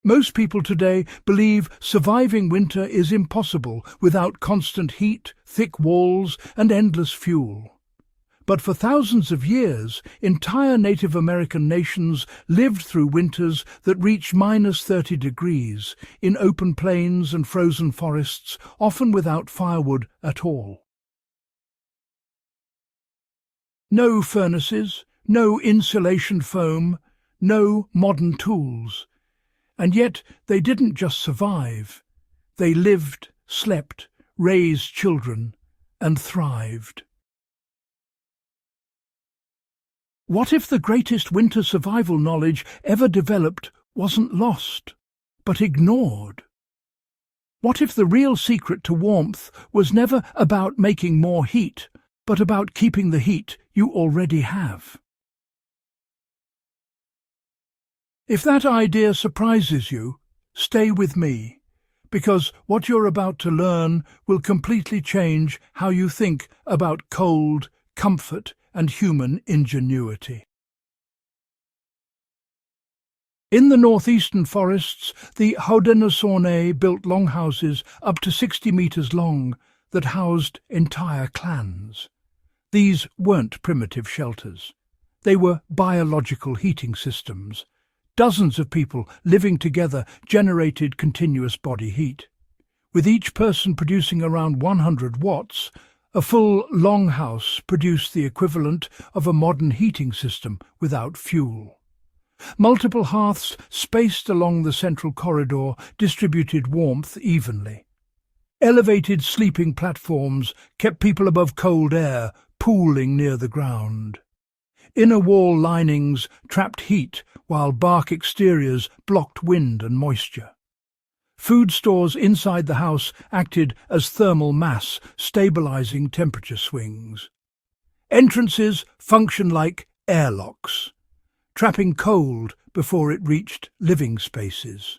Most people today believe surviving winter is impossible without constant heat, thick walls, and endless fuel. But for thousands of years, entire Native American nations lived through winters that reached -30 degrees, in open plains and frozen forests, often without firewood at all. No furnaces, no insulation foam, no modern tools. And yet they didn't just survive. They lived, slept, raised children, and thrived. What if the greatest winter survival knowledge ever developed wasn't lost, but ignored? What if the real secret to warmth was never about making more heat, but about keeping the heat you already have? If that idea surprises you, stay with me, because what you're about to learn will completely change how you think about cold, comfort, and human ingenuity. In the northeastern forests, the Haudenosaunee built longhouses up to 60 meters long that housed entire clans. These weren't primitive shelters. They were biological heating systems. Dozens of people living together generated continuous body heat. With each person producing around 100 watts, a full longhouse produced the equivalent of a modern heating system without fuel. Multiple hearths spaced along the central corridor distributed warmth evenly. Elevated sleeping platforms kept people above cold air pooling near the ground. Inner wall linings trapped heat while bark exteriors blocked wind and moisture. Food stores inside the house acted as thermal mass, stabilizing temperature swings. Entrances functioned like airlocks, trapping cold before it reached living spaces.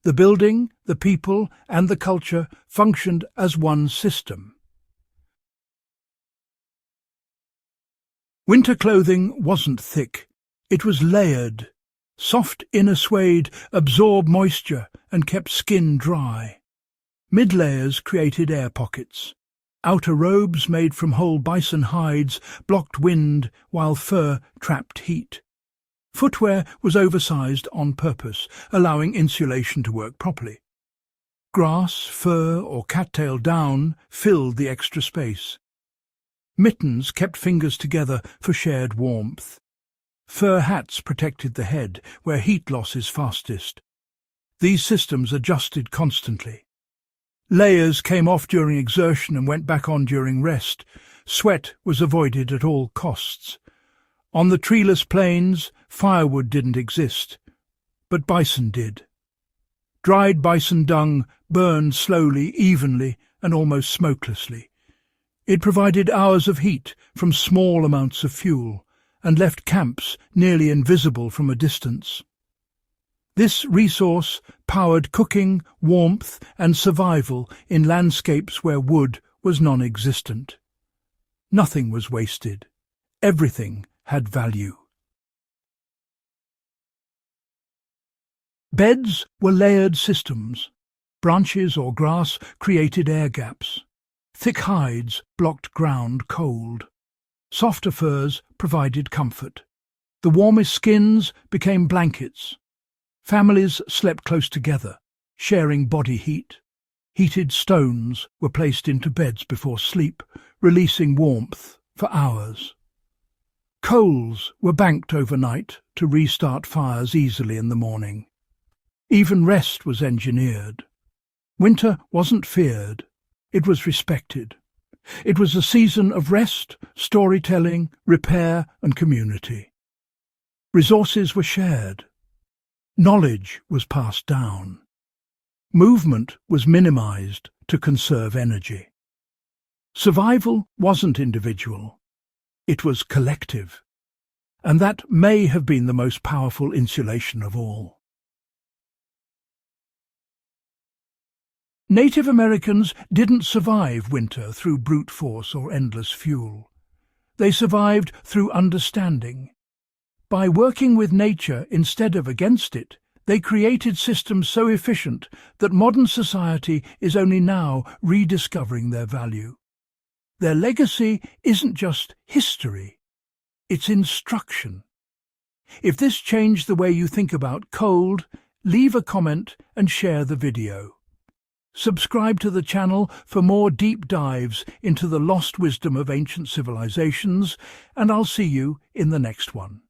The building, the people, and the culture functioned as one system. Winter clothing wasn't thick. It was layered. Soft inner suede absorbed moisture and kept skin dry. Mid-layers created air pockets. Outer robes made from whole bison hides blocked wind while fur trapped heat. Footwear was oversized on purpose, allowing insulation to work properly. Grass, fur, or cattail down filled the extra space. Mittens kept fingers together for shared warmth. Fur hats protected the head, where heat loss is fastest. These systems adjusted constantly. Layers came off during exertion and went back on during rest. Sweat was avoided at all costs. On the treeless plains, firewood didn't exist, but bison did. Dried bison dung burned slowly, evenly, and almost smokelessly. It provided hours of heat from small amounts of fuel and left camps nearly invisible from a distance. This resource powered cooking, warmth, and survival in landscapes where wood was non-existent. Nothing was wasted. Everything had value. Beds were layered systems. Branches or grass created air gaps. Thick hides blocked ground cold. Softer furs provided comfort. The warmest skins became blankets. Families slept close together, sharing body heat. Heated stones were placed into beds before sleep, releasing warmth for hours. Coals were banked overnight to restart fires easily in the morning. Even rest was engineered. Winter wasn't feared. It was respected. It was a season of rest, storytelling, repair, and community. Resources were shared. Knowledge was passed down. Movement was minimized to conserve energy. Survival wasn't individual. It was collective. And that may have been the most powerful insulation of all. Native Americans didn't survive winter through brute force or endless fuel. They survived through understanding. By working with nature instead of against it, They created systems so efficient that modern society is only now rediscovering their value. Their legacy isn't just history, it's instruction. If this changed the way you think about cold, leave a comment and share the video. Subscribe to the channel for more deep dives into the lost wisdom of ancient civilizations, and I'll see you in the next one.